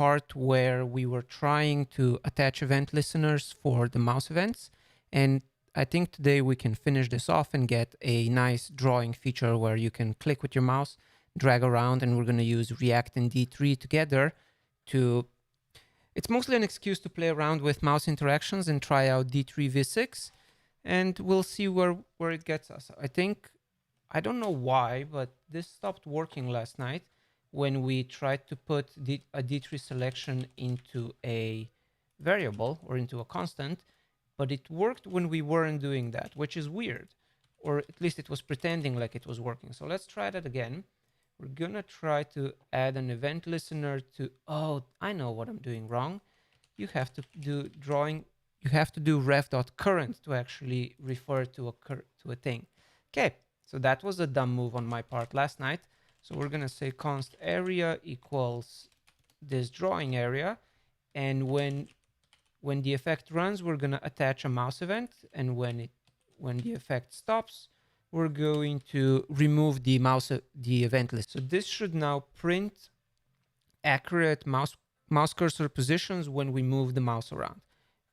part where we were trying to attach event listeners for the mouse events. And I think today we can finish this off and get a nice drawing feature where you can click with your mouse, drag around, and we're going to use React and D3 together to... It's mostly an excuse to play around with mouse interactions and try out D3 v6, and we'll see where it gets us. I don't know why, but this stopped working last night when we tried to put a D3 selection into a variable or into a constant, but it worked when we weren't doing that, which is weird, or at least it was pretending like it was working. So let's try that again. We're gonna try to add an event listener to, oh, I know what I'm doing wrong. You have to do ref.current to actually refer to a thing. Okay, so that was a dumb move on my part last night. So we're gonna say const area equals this drawing area, and when the effect runs, we're gonna attach a mouse event, and when the effect stops, we're going to remove the event list. So this should now print accurate mouse cursor positions when we move the mouse around.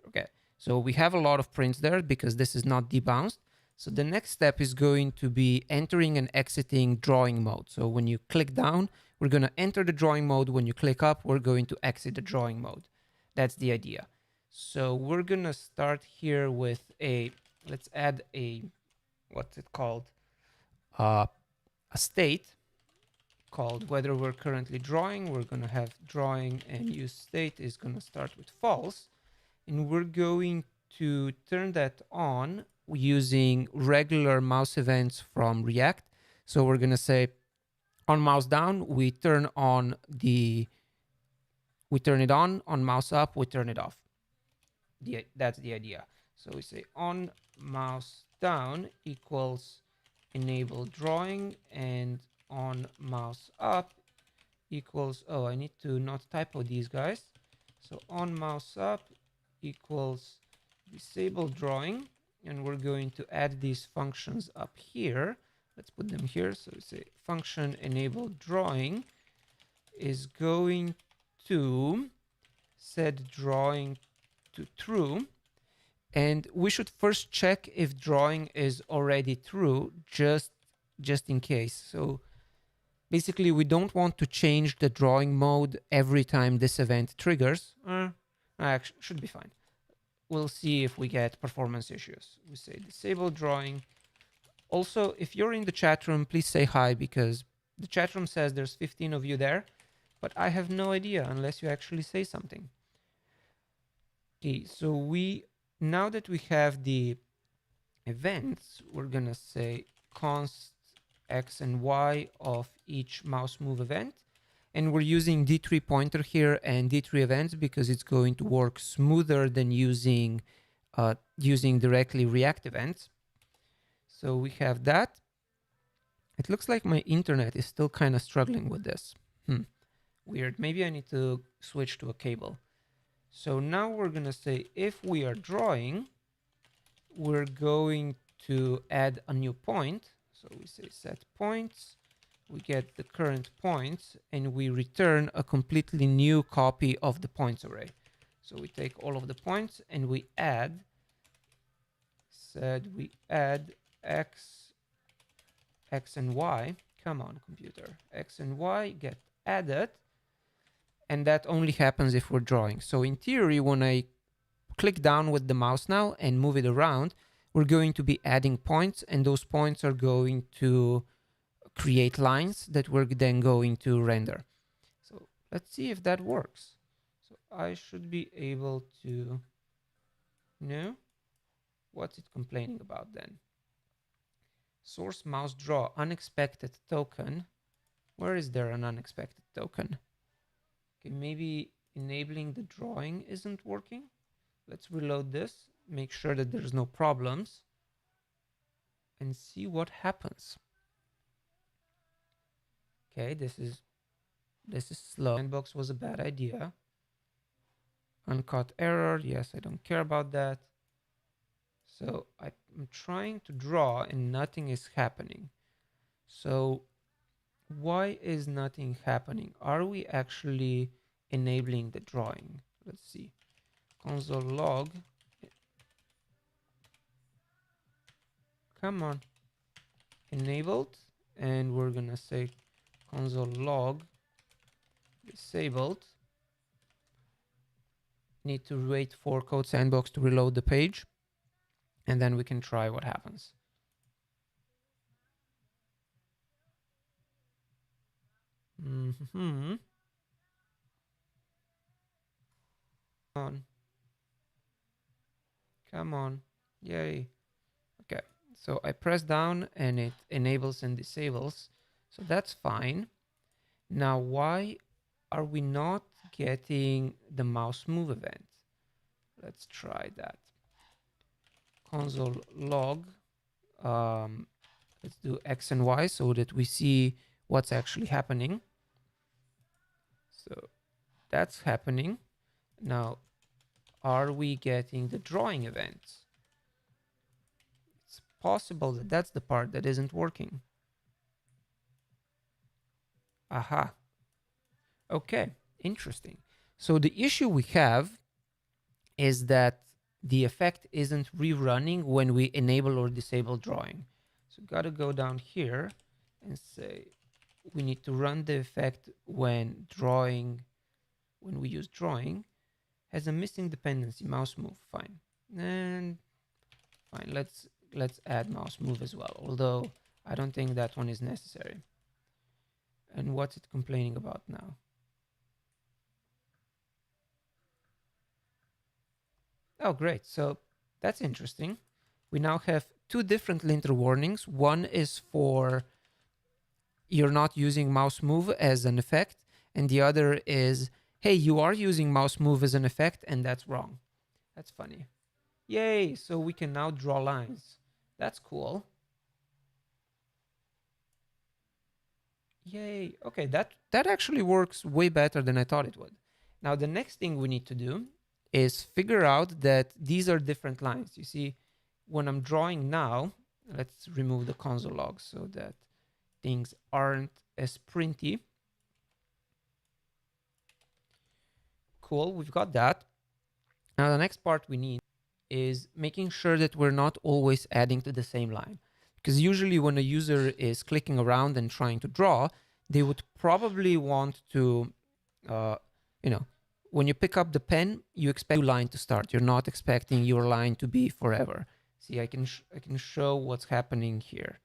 Okay, so we have a lot of prints there because this is not debounced. So the next step is going to be entering and exiting drawing mode. So when you click down, we're going to enter the drawing mode. When you click up, we're going to exit the drawing mode. That's the idea. So we're going to start here with let's add what's it called? A state called whether we're currently drawing. We're going to have drawing, and use state is going to start with false. And we're going to turn that on using regular mouse events from React. So we're going to say on mouse down, we turn it on, on mouse up, we turn it off. That's the idea. So we say on mouse down equals enable drawing, and on mouse up equals, oh, I need to not typo these guys. So on mouse up equals disable drawing, and we're going to add these functions up here. Let's put them here. So we say function enable drawing is going to set drawing to true. And we should first check if drawing is already true, just in case. So basically, we don't want to change the drawing mode every time this event triggers. Actually, should be fine. We'll see if we get performance issues. We say disable drawing. Also, if you're in the chat room, please say hi, because the chat room says there's 15 of you there, but I have no idea unless you actually say something. Okay, so now that we have the events, we're gonna say const x and y of each mouse move event. And we're using D3 pointer here and D3 events because it's going to work smoother than using directly React events. So we have that. It looks like my internet is still kind of struggling with this. Weird. Maybe I need to switch to a cable. So now we're going to say if we are drawing, we're going to add a new point. So we say set points. We get the current points, and we return a completely new copy of the points array. So we take all of the points and we add x and y. Come on, computer. X and y get added, and that only happens if we're drawing. So in theory, when I click down with the mouse now and move it around, we're going to be adding points, and those points are going to create lines that we're then going to render. So let's see if that works. So I should be able to... No? What's it complaining about then? Source mouse draw, unexpected token. Where is there an unexpected token? Okay, maybe enabling the drawing isn't working. Let's reload this, make sure that there's no problems, and see what happens. Okay, this is slow. Sandbox was a bad idea. Uncaught error. Yes, I don't care about that. So I'm trying to draw and nothing is happening. So why is nothing happening? Are we actually enabling the drawing. Let's see, console log, come on, enabled, and we're gonna say console log disabled. Need to wait for Code Sandbox to reload the page, and then we can try what happens. Mm-hmm. On. Come on. Yay. Okay. So I press down and it enables and disables. So that's fine. Now, why are we not getting the mouse move event? Let's try that. Console log. Let's do X and Y so that we see what's actually happening. So that's happening. Now, are we getting the drawing events? It's possible that that's the part that isn't working. Aha. Okay, interesting. So the issue we have is that the effect isn't rerunning when we enable or disable drawing. So gotta go down here and say we need to run the effect when we use drawing has a missing dependency, mouse move. Fine. And fine, let's add mouse move as well, although I don't think that one is necessary. And what's it complaining about now? Oh, great. So that's interesting. We now have two different linter warnings. One is for you're not using mouse move as an effect, and the other is, hey, you are using mouse move as an effect, and that's wrong. That's funny. Yay, so we can now draw lines. That's cool. Yay. Okay, that actually works way better than I thought it would. Now, the next thing we need to do is figure out that these are different lines. You see, when I'm drawing now, let's remove the console log so that things aren't as printy. Cool, we've got that. Now, the next part we need is making sure that we're not always adding to the same line. Because usually when a user is clicking around and trying to draw, they would probably want to, uh, you know, when you pick up the pen, you expect a line to start. You're not expecting your line to be forever. See, I can show what's happening here.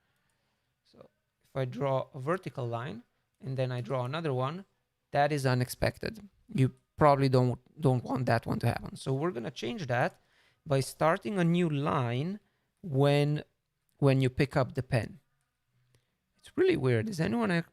So if I draw a vertical line and then I draw another one, that is unexpected. You probably don't want that one to happen. So we're gonna change that by starting a new line when you pick up the pen. It's really weird. Is anyone?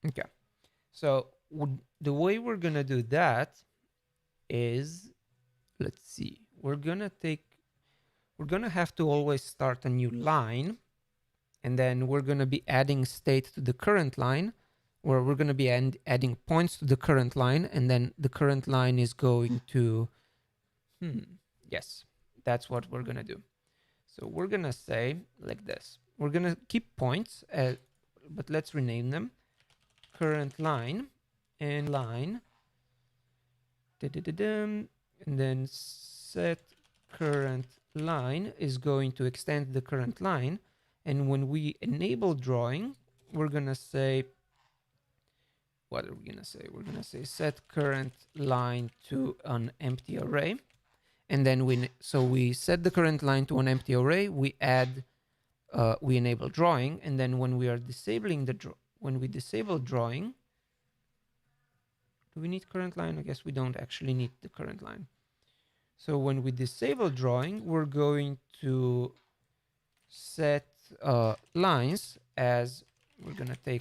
Okay. So the way we're gonna do that is, let's see. We're gonna have to always start a new line, and then we're gonna be adding state to the current line, where we're gonna be adding points to the current line, and then the current line is going to, yes, that's what we're gonna do. So we're gonna say like this. We're gonna keep points, but let's rename them. Current line and line, and then set current line is going to extend the current line. And when we enable drawing, we're gonna say, what are we gonna say? We're gonna say set current line to an empty array. And then we set the current line to an empty array. We enable drawing, and then when we are disabling when we disable drawing, do we need current line? I guess we don't actually need the current line. So when we disable drawing, we're going to set lines as we're gonna we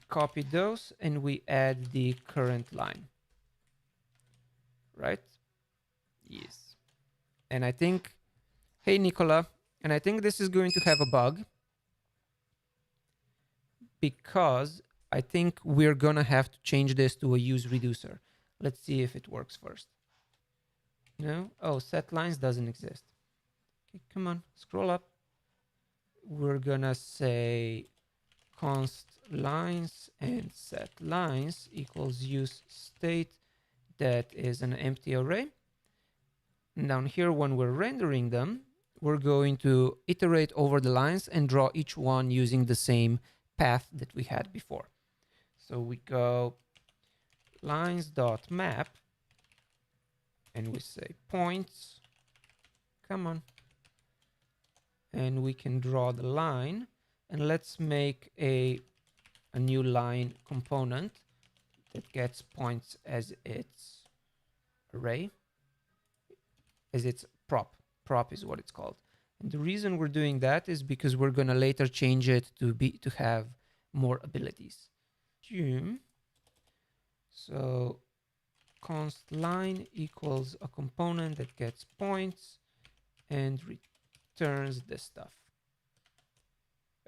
copy those and we add the current line, right? Yes. And I think, hey Nicola, and I think this is going to have a bug because I think we're gonna have to change this to a use reducer. Let's see if it works first. No? Oh, set lines doesn't exist. Okay, come on, scroll up. We're gonna say const lines and set lines equals use state that is an empty array. And down here, when we're rendering them, we're going to iterate over the lines and draw each one using the same path that we had before. So we go lines.map and we say points. Come on. And we can draw the line, and let's make a new line component that gets points as its array, as its prop. Prop is what it's called. And the reason we're doing that is because we're going to later change it to have more abilities. So const line equals a component that gets points and returns this stuff.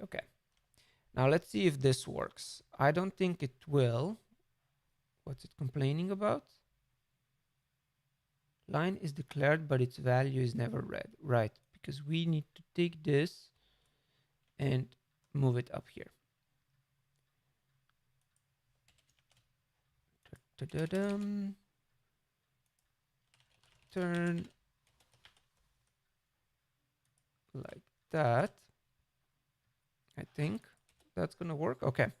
Okay. Now let's see if this works. I don't think it will. What's it complaining about? Line is declared, but its value is never read. Right, because we need to take this and move it up here. Turn like that. I think that's gonna work. Okay.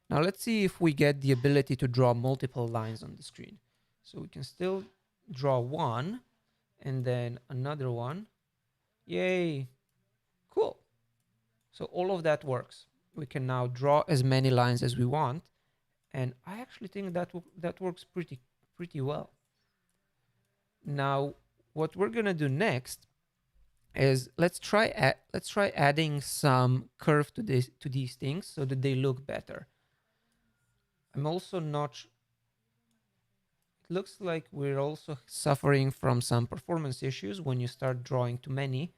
Now let's see if we get the ability to draw multiple lines on the screen. So we can still draw one and then another one. Yay. Cool. So all of that works. We can now draw as many lines as we want. And I actually think that works pretty well. Now, what we're gonna do next is let's try adding some curve to these things so that they look better. I'm also not. It looks like we're also suffering from some performance issues when you start drawing too many.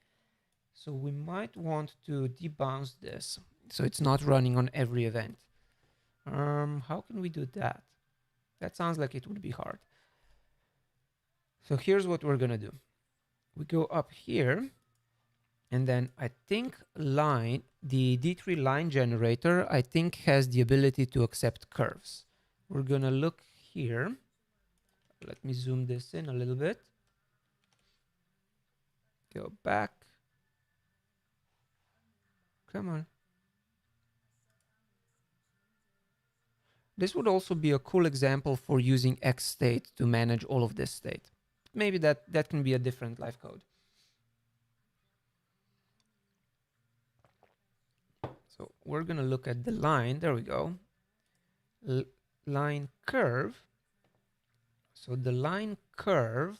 So we might want to debounce this so it's not running on every event. How can we do that? That sounds like it would be hard. So here's what we're gonna do. We go up here, and then I think the D3 line generator, I think has the ability to accept curves. We're gonna look here. Let me zoom this in a little bit. Go back. Come on. This would also be a cool example for using X state to manage all of this state. Maybe that can be a different live code. So we're gonna look at the line. There we go. Line curve. So the line curve,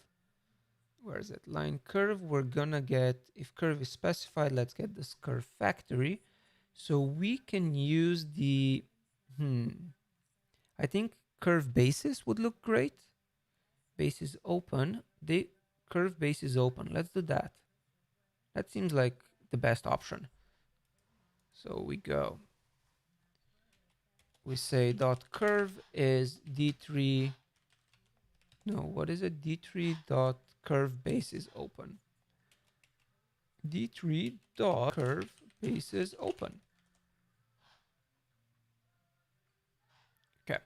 where is it? Line curve, we're gonna get, if curve is specified, let's get this curve factory. So we can use the, I think curve basis would look great. Base is open. The curve base is open. Let's do that. That seems like the best option. So we go. We say dot curve is D3. No, what is it? D3 dot curve base is open. D3 dot curve base is open. Okay.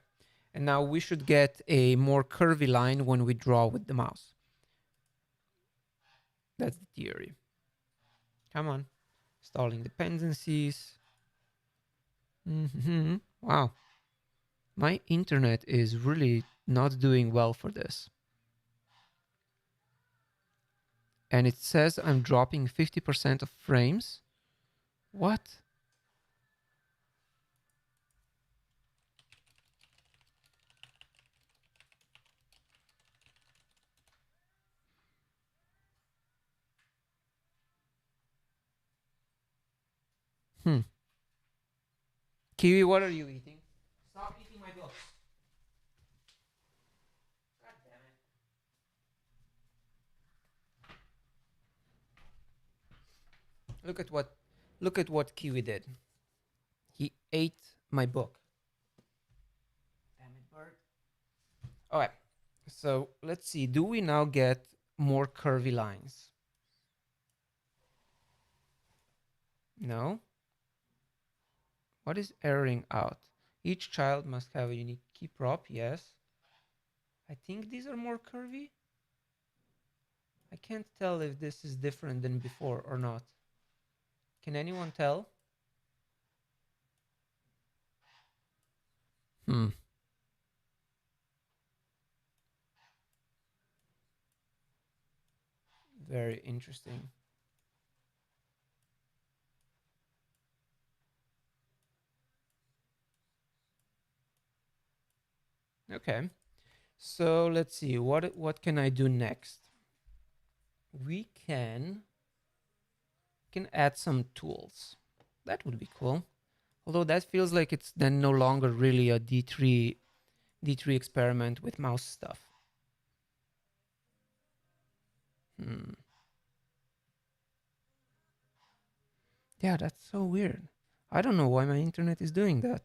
And now we should get a more curvy line when we draw with the mouse. That's the theory. Come on. Installing dependencies. Wow. My internet is really not doing well for this. And it says I'm dropping 50% of frames. What? Kiwi, what are you eating? Stop eating my books. God damn it. Look at what Kiwi did. He ate my book. Damn it, bird. Alright. So let's see. Do we now get more curvy lines? No? What is erroring out? Each child must have a unique key prop. Yes. I think these are more curvy. I can't tell if this is different than before or not. Can anyone tell? Hmm. Very interesting. Okay. So let's see. What can I do next? We can add some tools. That would be cool. Although that feels like it's then no longer really a D3 experiment with mouse stuff. Hmm. Yeah, that's so weird. I don't know why my internet is doing that.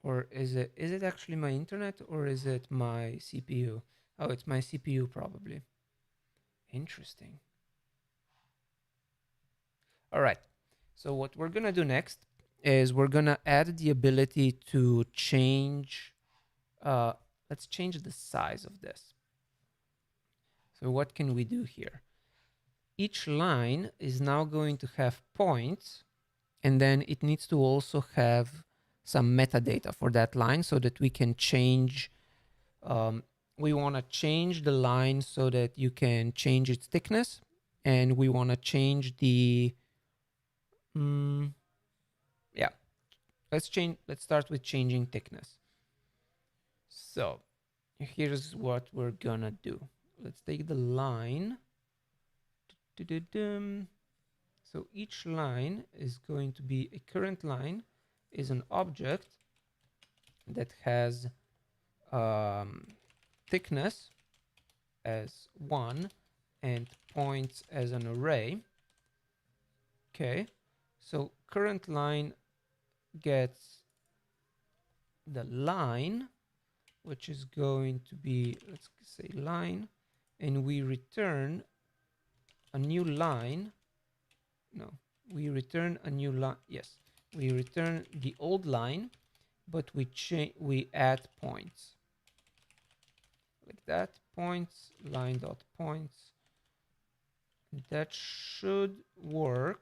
Or is it actually my internet or is it my CPU? Oh, it's my CPU probably. Interesting. All right. So what we're gonna do next is we're gonna add the ability to change. Uh, let's change the size of this. So what can we do here? Each line is now going to have points, and then it needs to also have some metadata for that line so that we can change. We want to change the line so that you can change its thickness, and we want to change the. Mm, yeah, let's change. Let's start with changing thickness. So here's what we're gonna do. Let's take the line. So each line is going to be a current line is an object that has um, thickness as 1 and points as an array. Okay, so current line gets the line, which is going to be, let's say line, and we return a new line. No, we return a new line. Yes, we return the old line, but we add points like that. Points, line dot points. That should work.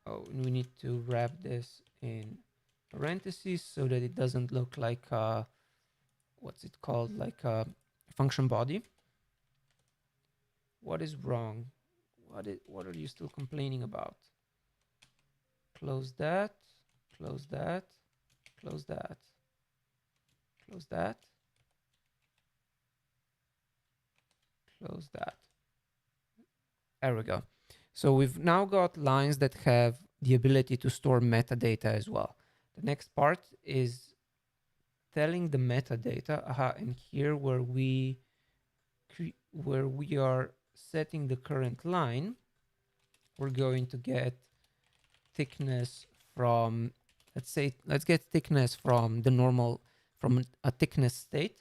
Oh, and we need to wrap this in parentheses so that it doesn't look like what's it called, like a function body. What is wrong? What are you still complaining about? Close that, close that, close that, close that, close that. There we go. So we've now got lines that have the ability to store metadata as well. The next part is telling the metadata. And here where we are setting the current line, we're going to get thickness from, let's get thickness from the normal, from a thickness state.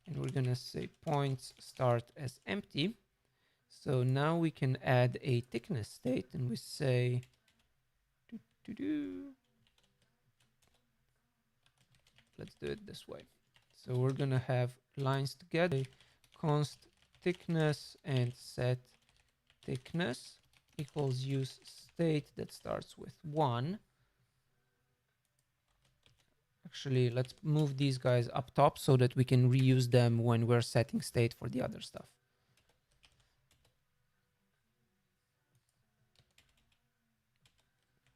And we're gonna say points start as empty. So now we can add a thickness state and we say, let's do it this way. So we're gonna have lines together, const thickness and set thickness equals use state that starts with 1. Actually, let's move these guys up top so that we can reuse them when we're setting state for the other stuff.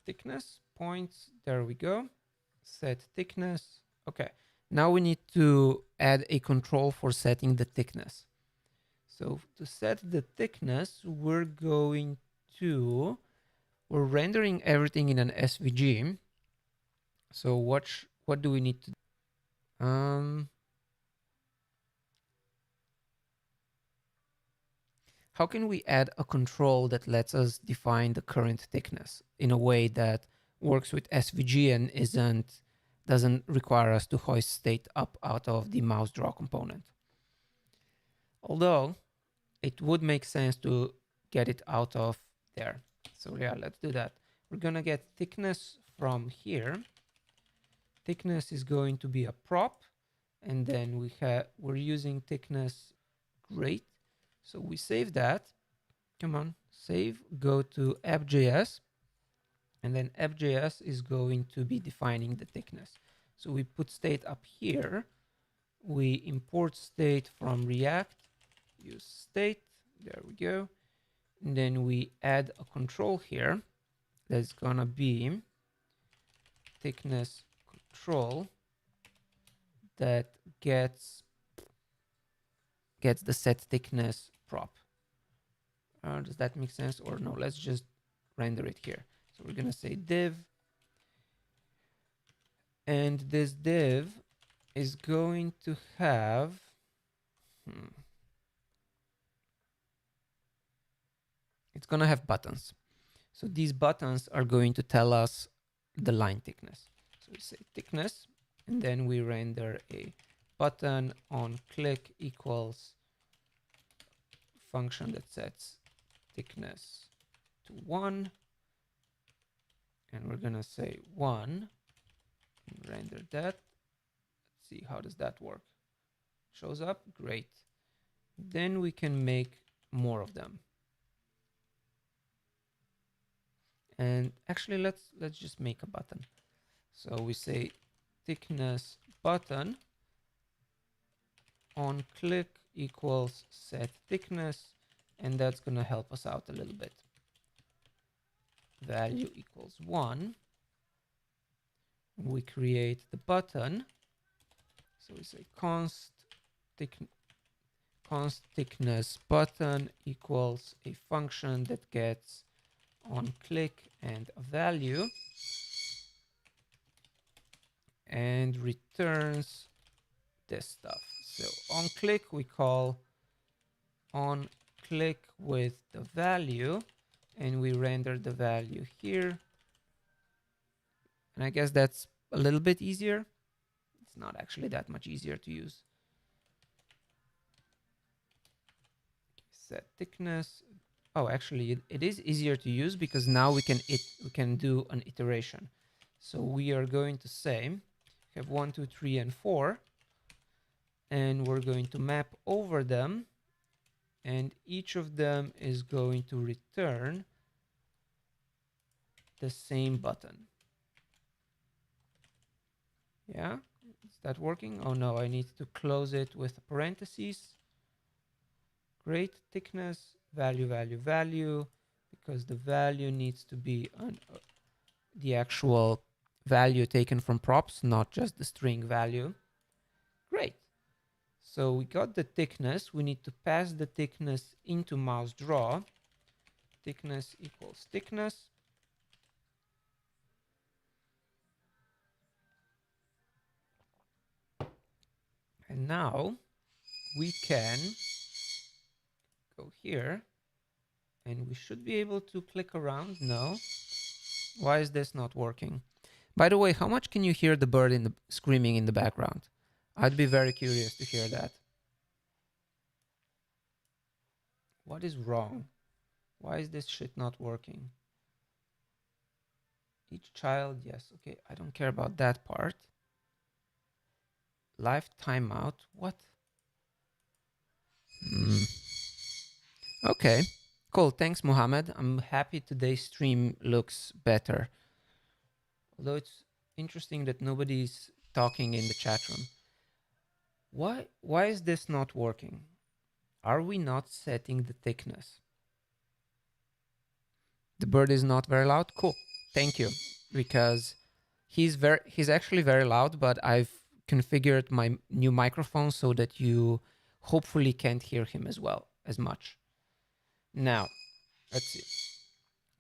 Thickness, points, there we go. Set thickness. Okay, now we need to add a control for setting the thickness. So to set the thickness, we're rendering everything in an SVG. So what do we need to do? how can we add a control that lets us define the current thickness in a way that works with SVG and doesn't require us to hoist state up out of the mouse draw component? Although it would make sense to get it out of there. So yeah, let's do that. We're gonna get thickness from here. Thickness is going to be a prop, and then we're using thickness. Great. So we save that. Come on, save, go to app.js, and then app.js is going to be defining the thickness. So we put state up here. We import state from React, use state, there we go. And then we add a control here that's gonna be thickness control that gets the set thickness prop. Does that make sense or no? Let's just render it here. So we're gonna say div, and this div is going to have it's gonna have buttons. So these buttons are going to tell us the line thickness. So we say thickness, and then we render a button on click equals function that sets thickness to 1. And we're gonna say 1 and render that. Let's see, how does that work? Shows up, great. Then we can make more of them. And actually, let's just make a button. So we say thickness button on click equals set thickness, and that's gonna help us out a little bit. Value equals 1. We create the button. So we say const thickness button equals a function that gets on click and a value and returns this stuff. So on click we call on click with the value, and we render the value here. And I guess that's a little bit easier. It's not actually that much easier to use. Set thickness. Oh, actually, it is easier to use because now we can do an iteration. So we are going to say we have 1, 2, 3, and 4, and we're going to map over them, and each of them is going to return the same button. Yeah, is that working? Oh no, I need to close it with parentheses. Great, thickness, value, value, value, because the value needs to be on the actual value taken from props, not just the string value. Great. So we got the thickness. We need to pass the thickness into mouse draw. Thickness equals thickness. And now we can go here and we should be able to click around. No. Why is this not working? By the way, how much can you hear the bird screaming in the background? I'd be very curious to hear that. What is wrong? Why is this shit not working? Each child, yes, okay, I don't care about that part. Live timeout, what? Okay, cool, thanks Mohammed. I'm happy today's stream looks better. Although it's interesting that nobody's talking in the chat room. Why is this not working? Are we not setting the thickness? The bird is not very loud? Cool, thank you. Because he's actually very loud, but I've configured my new microphone so that you hopefully can't hear him as much. Now, let's see.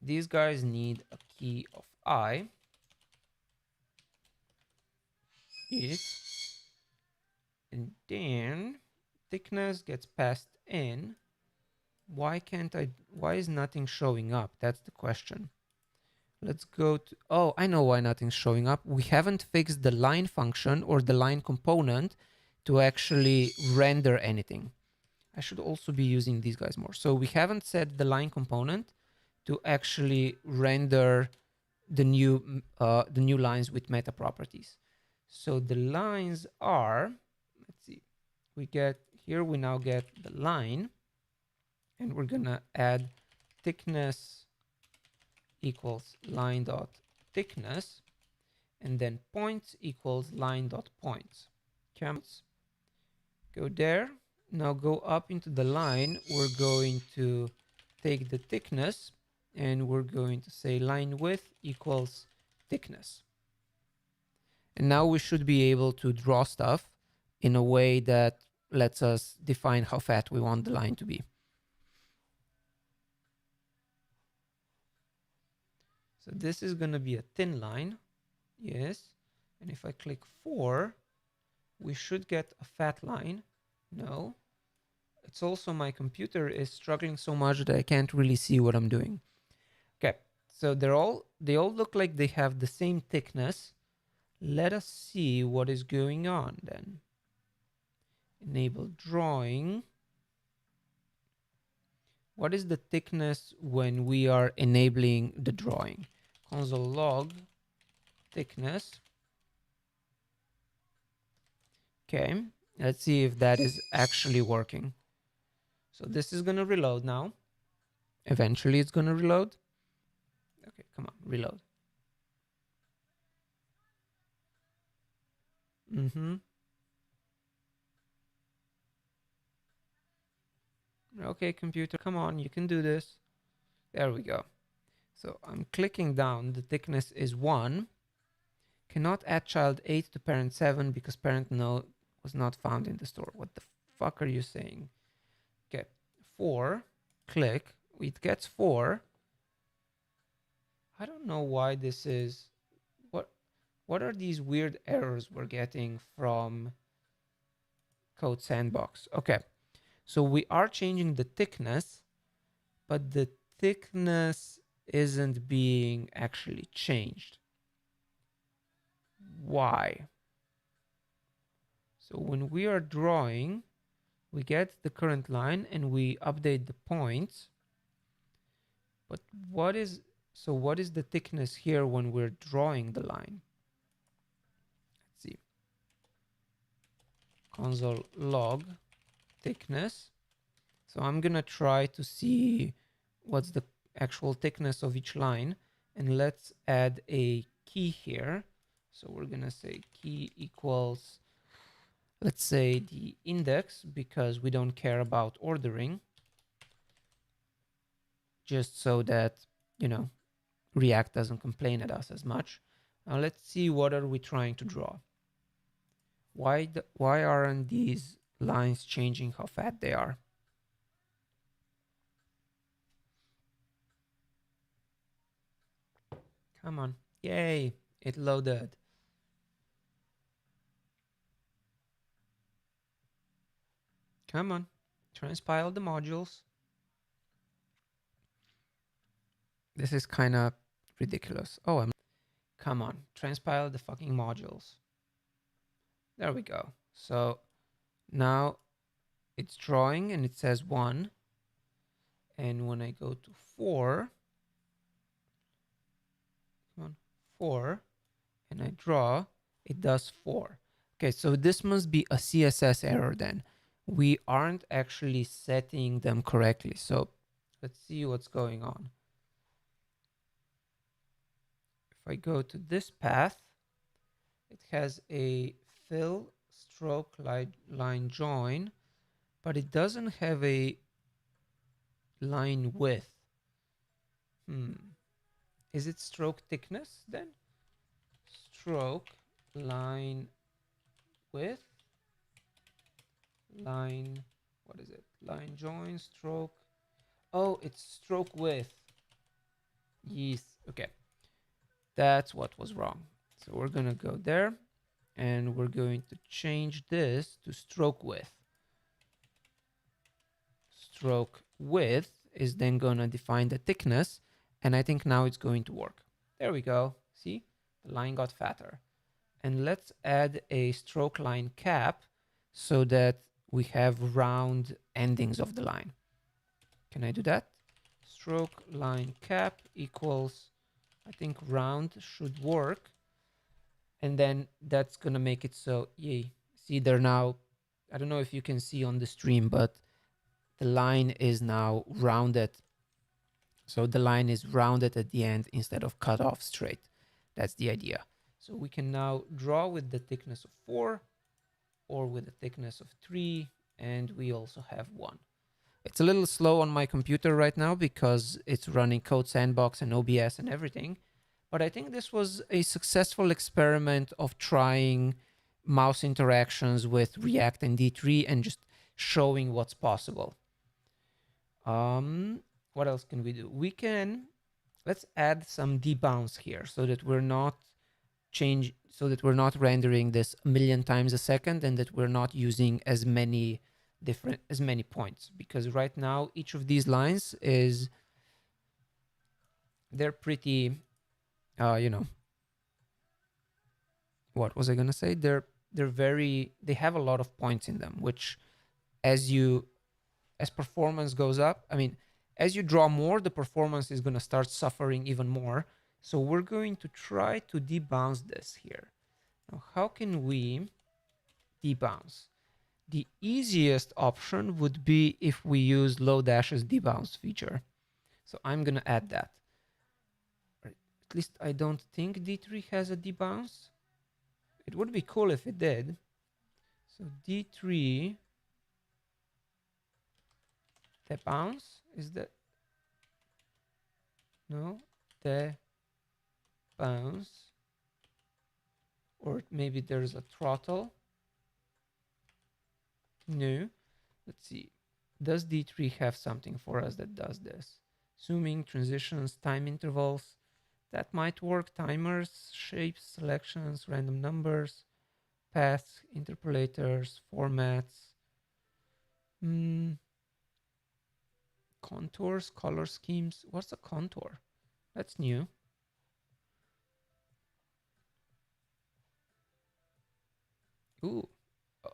These guys need a key of I. And then thickness gets passed in. Why can't I, why is nothing showing up? That's the question. Let's go to, oh, I know why nothing's showing up. We haven't fixed the line function or the line component to actually render anything. I should also be using these guys more. So we haven't set the line component to actually render the new lines with meta properties. So the lines are, let's see, we get here, we now get the line, and we're gonna add thickness equals line dot thickness, and then points equals line dot points. Comes, go there. Now go up into the line. We're going to take the thickness and we're going to say line width equals thickness. And now we should be able to draw stuff in a way that lets us define how fat we want the line to be. So this is going to be a thin line. Yes. And if I click 4, we should get a fat line. No. It's also my computer is struggling so much that I can't really see what I'm doing. Okay. So they all look like they have the same thickness. Let us see what is going on then. Enable drawing. What is the thickness when we are enabling the drawing? Console log thickness. Okay, let's see if that is actually working. So this is going to reload now. Eventually it's going to reload. Okay, come on, reload. Okay, computer, come on, you can do this. There we go. So I'm clicking down, the thickness is 1. Cannot add child 8 to parent 7 because parent node was not found in the store. What the fuck are you saying? Okay, 4, click, it gets 4. I don't know why this is, what are these weird errors we're getting from Code Sandbox? Okay, so we are changing the thickness, but the thickness isn't being actually changed. Why? So when we are drawing, we get the current line and we update the points. But what is the thickness here when we're drawing the line? Let's see. Console log thickness. So I'm gonna try to see what's the actual thickness of each line, and let's add a key here. So we're gonna say key equals, let's say the index, because we don't care about ordering, just so that, you know, React doesn't complain at us as much. Now let's see, what are we trying to draw? Why aren't these lines changing how fat they are? Come on. Yay, it loaded. Come on, transpile the modules. This is kind of ridiculous. Oh, come on, transpile the fucking modules. There we go. So now it's drawing and it says 1. And when I go to 4, come on, 4, and I draw, it does 4. Okay, so this must be a CSS error then. We aren't actually setting them correctly. So let's see what's going on. If I go to this path, it has a fill stroke line join, but it doesn't have a line width. Is it stroke thickness then? Stroke line width, line, what is it? Line join, stroke. Oh, it's stroke width. Yes, okay. That's what was wrong. So we're gonna go there and we're going to change this to stroke width. Stroke width is then going to define the thickness. And I think now it's going to work. There we go. See, the line got fatter. And let's add a stroke line cap so that we have round endings of the line. Can I do that? Stroke line cap equals, I think round should work. And then that's going to make it so, yay. See, they're now, I don't know if you can see on the stream, but the line is now rounded. So the line is rounded at the end instead of cut off straight. That's the idea. So we can now draw with the thickness of 4 or with the thickness of 3, and we also have 1. It's a little slow on my computer right now because it's running Code Sandbox and OBS and everything. But I think this was a successful experiment of trying mouse interactions with React and D3 and just showing what's possible. What else can we do? Let's add some debounce here so that we're not rendering this a million times a second and that we're not using as many points, because right now each of these lines they're pretty what was I gonna say? They have a lot of points in them, which as performance goes up, as you draw more, the performance is gonna start suffering even more. So we're going to try to debounce this here. Now, how can we debounce? The easiest option would be if we use Lodash's debounce feature. So I'm gonna add that. At least I don't think D3 has a debounce. It would be cool if it did. So D3 debounce is that? No, debounce. Or maybe there's a throttle. No. Let's see. Does D3 have something for us that does this? Zooming, transitions, time intervals. That might work. Timers, shapes, selections, random numbers, paths, interpolators, formats. Contours, color schemes. What's a contour? That's new. Ooh,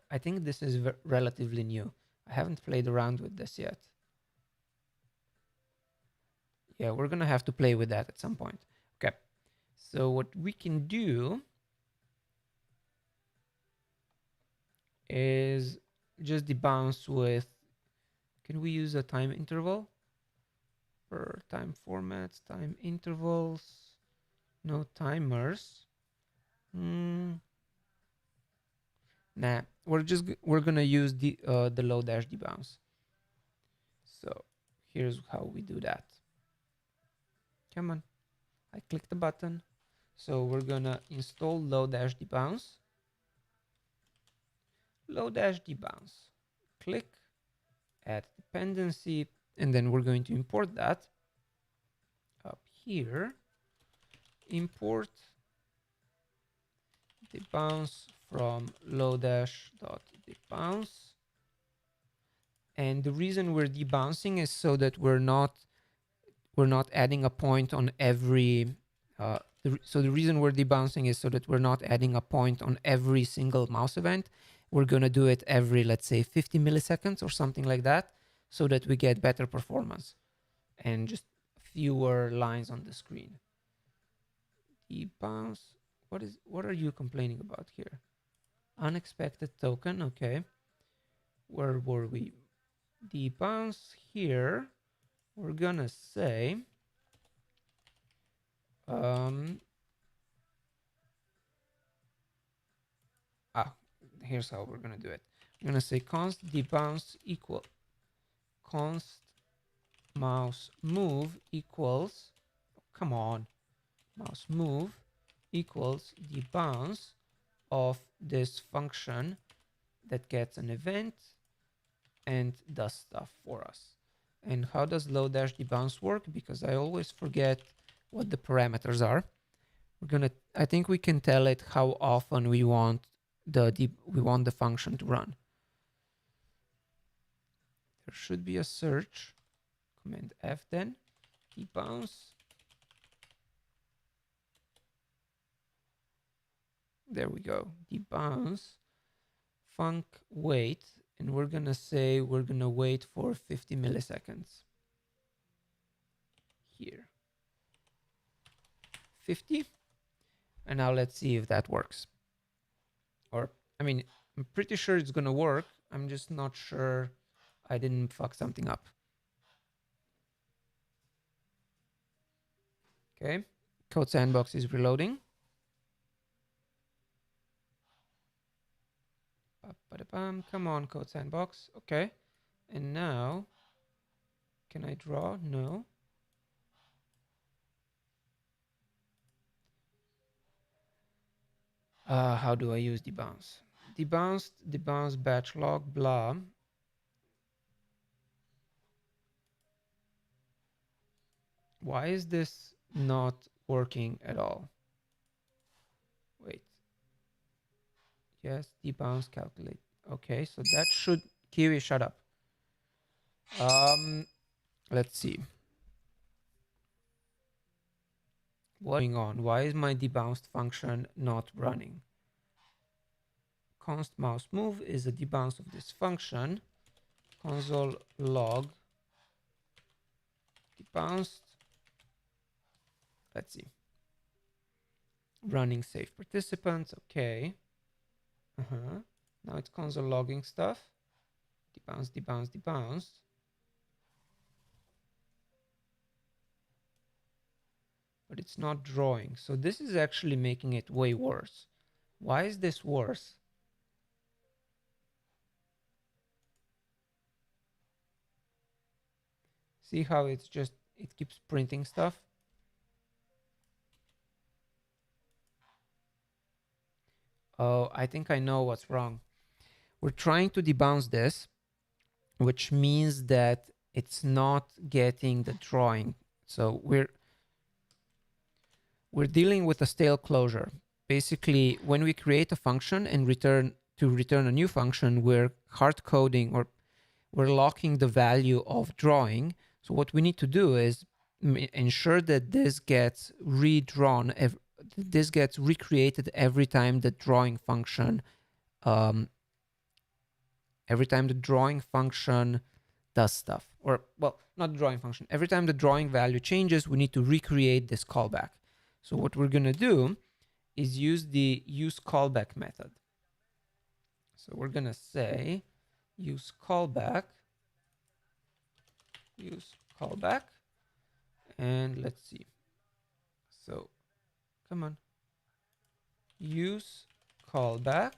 I think this is relatively new. I haven't played around with this yet. Yeah, we're gonna have to play with that at some point. Okay, so what we can do is just debounce with, can we use a time interval? For time formats, time intervals, no timers. Nah, we're gonna use the Lodash debounce. So here's how we do that. Come on, I clicked the button. So we're gonna install Lodash debounce. Lodash debounce. Click, add dependency, and then we're going to import that up here. Import debounce from lodash.debounce. And the reason we're debouncing is so that we're not adding a point on every so the reason we're debouncing is so that we're not adding a point on every single mouse event. We're going to do it every, let's say, 50 milliseconds or something like that, so that we get better performance and just fewer lines on the screen. Debounce. What are you complaining about here? Unexpected token. Okay. Where were we? Debounce here. We're gonna say here's how we're gonna do it. I'm gonna say const debounce equal const mouse move equals, come on, mouse move equals debounce of this function that gets an event and does stuff for us. And how does Lodash debounce work? Because I always forget what the parameters are. I think we can tell it how often we want the function to run. There should be a search. Command F then, debounce. There we go, debounce func wait, and we're gonna say we're gonna wait for 50 milliseconds here. 50. And now let's see if that works. Or, I mean, I'm pretty sure it's gonna work. I'm just not sure I didn't fuck something up. Okay, Code Sandbox is reloading. Come on, Code Sandbox. Okay, and now, can I draw? No. How do I use debounce? Debounce batch log, blah. Why is this not working at all? Wait. Yes, debounce calculate. Okay, so that should... Kiwi, shut up. Let's see. What's going on? Why is my debounced function not running? Const mouse move is a debounce of this function. Console log debounced. Let's see. Running save participants. Okay. Now it's console logging stuff. Debounce, debounce, debounce. But it's not drawing. So this is actually making it way worse. Why is this worse? See how it's just, it keeps printing stuff? Oh, I think I know what's wrong. We're trying to debounce this, which means that it's not getting the drawing. So we're dealing with a stale closure. Basically, when we create a function and return a new function, we're hard coding, or we're locking the value of drawing. So what we need to do is ensure that this gets redrawn, this gets recreated every time the drawing function does stuff. Or, well, not the drawing function. Every time the drawing value changes, we need to recreate this callback. So what we're going to do is use the use callback method. So we're going to say use callback, and let's see. So come on, use callback,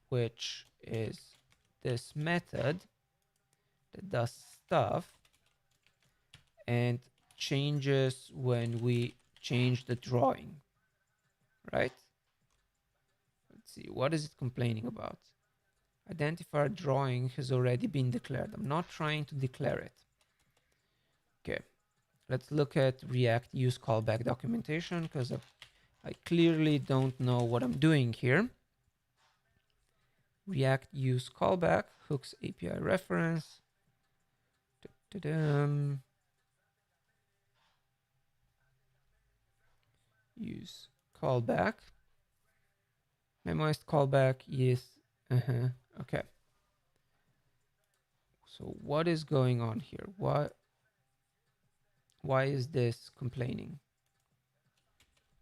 which is this method that does stuff and changes when we change the drawing, right? Let's see, what is it complaining about? Identifier drawing has already been declared. I'm not trying to declare it. Okay, let's look at React use callback documentation, because I clearly don't know what I'm doing here. React use callback, hooks API reference. Use callback. Memoized callback is, okay. So what is going on here? Why is this complaining?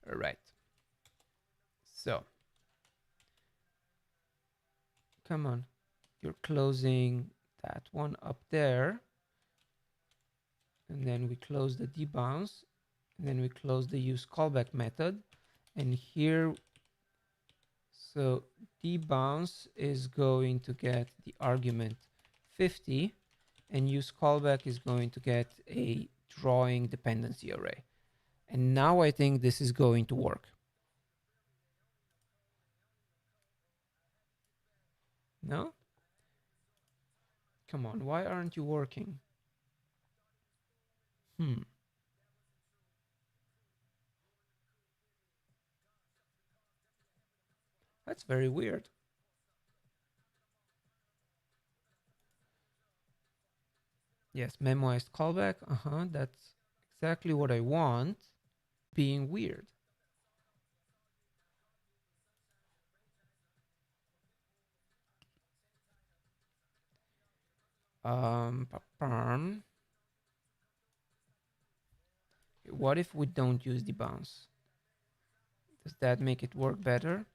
All right. So, come on. You're closing that one up there. And then we close the debounce. And then we close the use callback method. And here, so debounce is going to get the argument 50. And use callback is going to get a drawing dependency array. And now I think this is going to work. No? Come on, why aren't you working? That's very weird. Yes, memoized callback. That's exactly what I want. Being weird. What if we don't use the bounce? Does that make it work better?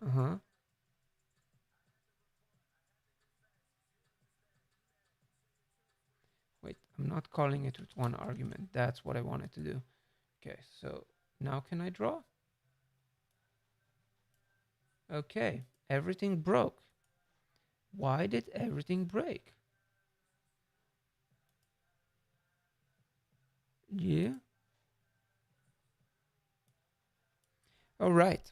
Uh-huh. Wait, I'm not calling it with one argument. That's what I wanted to do. Okay, so now can I draw? Okay, everything broke. Why did everything break? Yeah. All right.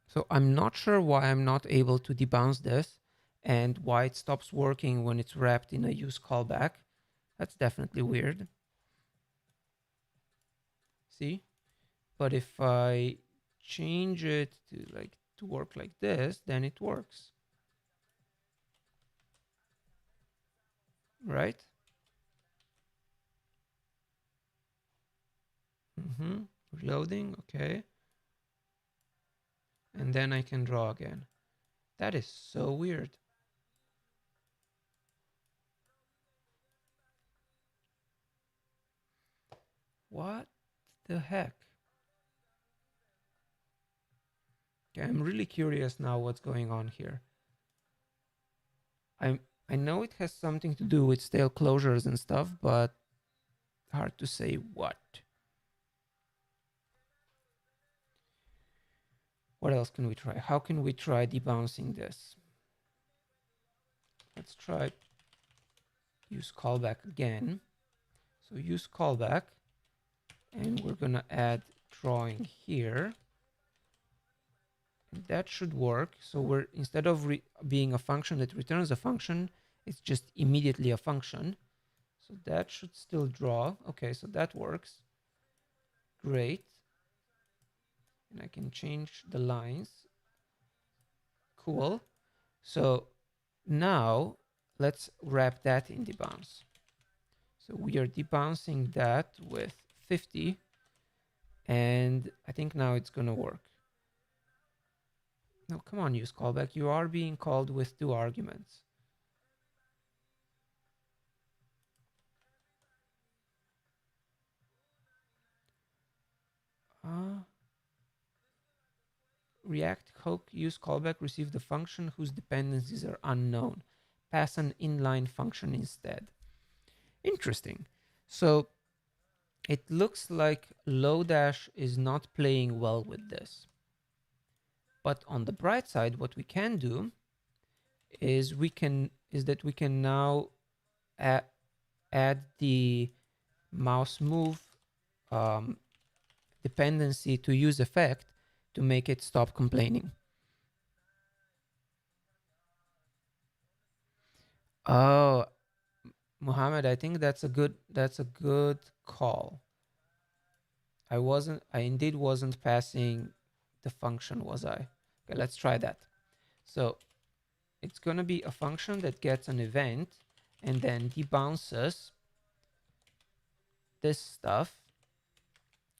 So I'm not sure why I'm not able to debounce this and why it stops working when it's wrapped in a use callback. That's definitely weird. See? But if I change it to like to work like this, then it works. Right? Mm-hmm. Reloading, okay. And then I can draw again. That is so weird. What the heck? Okay, I'm really curious now what's going on here. I know it has something to do with stale closures and stuff, but hard to say what. What else can we try? How can we try debouncing this? Let's try use callback again. So use callback, and we're gonna add drawing here. And that should work. So we're instead of being a function that returns a function, it's just immediately a function. So that should still draw. Okay, so that works. Great. And I can change the lines. Cool. So now let's wrap that in debounce. So we are debouncing that with 50. And I think now it's going to work. No, come on, use callback. You are being called with 2 arguments. React hook use callback receive the function whose dependencies are unknown. Pass an inline function instead. Interesting. So it looks like Lodash is not playing well with this. But on the bright side, what we can do is we can now add the mouse move dependency to use effect to make it stop complaining. Oh, Muhammad, I think that's a good call. I indeed wasn't passing the function, was I? Okay, let's try that. So it's gonna be a function that gets an event and then debounces this stuff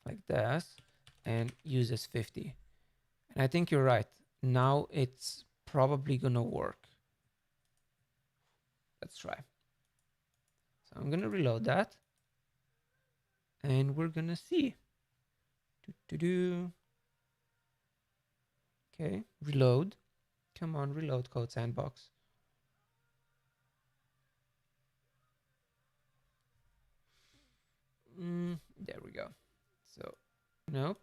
like this and uses 50. And I think you're right. Now it's probably gonna work. Let's try. So I'm gonna reload that and we're gonna see. Okay, reload. Come on, reload code sandbox. There we go. So, nope.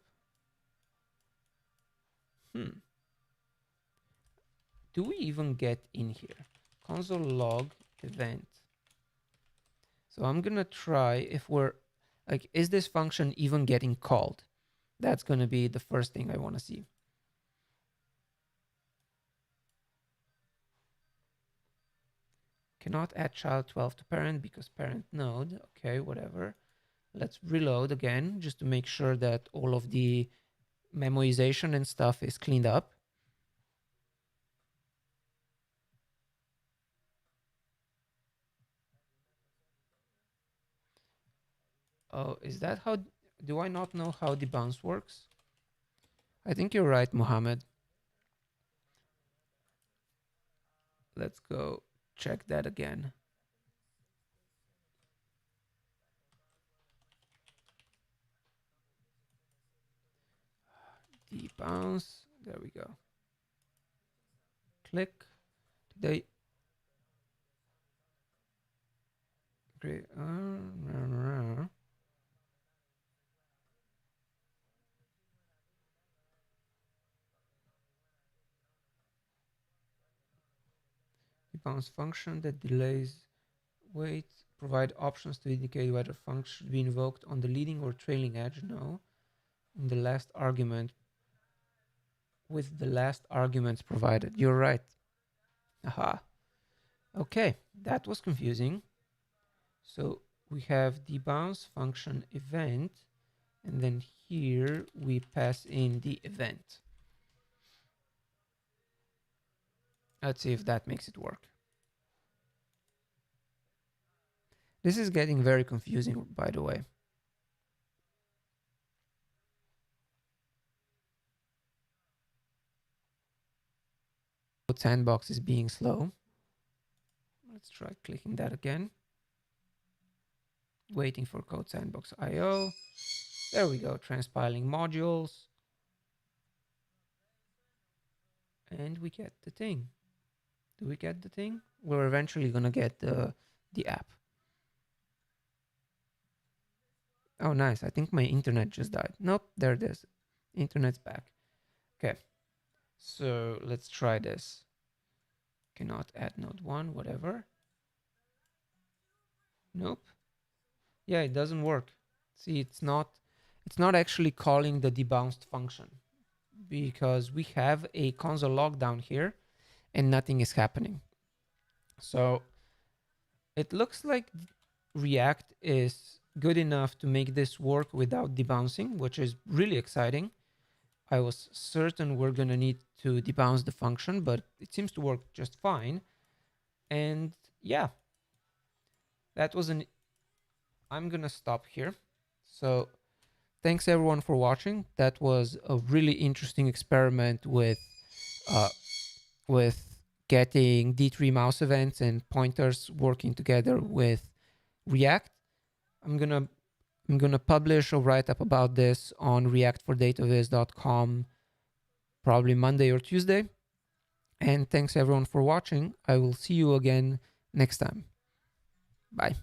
Do we even get in here? Console log event. So I'm gonna try if we're like, is this function even getting called? That's gonna be the first thing I wanna see. Cannot add child 12 to parent because parent node. Okay, whatever. Let's reload again just to make sure that all of the memoization and stuff is cleaned up. Oh, is that how? Do I not know how debounce works? I think you're right, Mohammed. Let's go check that again. Debounce. There we go. Click. They create. Debounce function that delays wait. Provide options to indicate whether function should be invoked on the leading or trailing edge. No. In the last argument with the last arguments provided. You're right. Aha. Okay, that was confusing. So we have the bounce function event, and then here we pass in the event. Let's see if that makes it work. This is getting very confusing, by the way. Sandbox is being slow. Let's try clicking that again. Waiting for code sandbox IO. There we go, transpiling modules. And we get the thing. Do we get the thing? We're eventually gonna get the app. Oh, nice. I think my internet just died. Nope, there it is. Internet's back. Okay, so let's try this. Cannot add node 1, whatever. Nope. Yeah, it doesn't work. See, it's not actually calling the debounced function because we have a console log down here and nothing is happening. So it looks like React is good enough to make this work without debouncing, which is really exciting. I was certain we're going to need to debounce the function, but it seems to work just fine. And yeah, that was an... I'm going to stop here. So thanks everyone for watching. That was a really interesting experiment uh, with getting D3 mouse events and pointers working together with React. I'm gonna publish a write-up about this on reactfordataviz.com probably Monday or Tuesday. And thanks everyone for watching. I will see you again next time. Bye.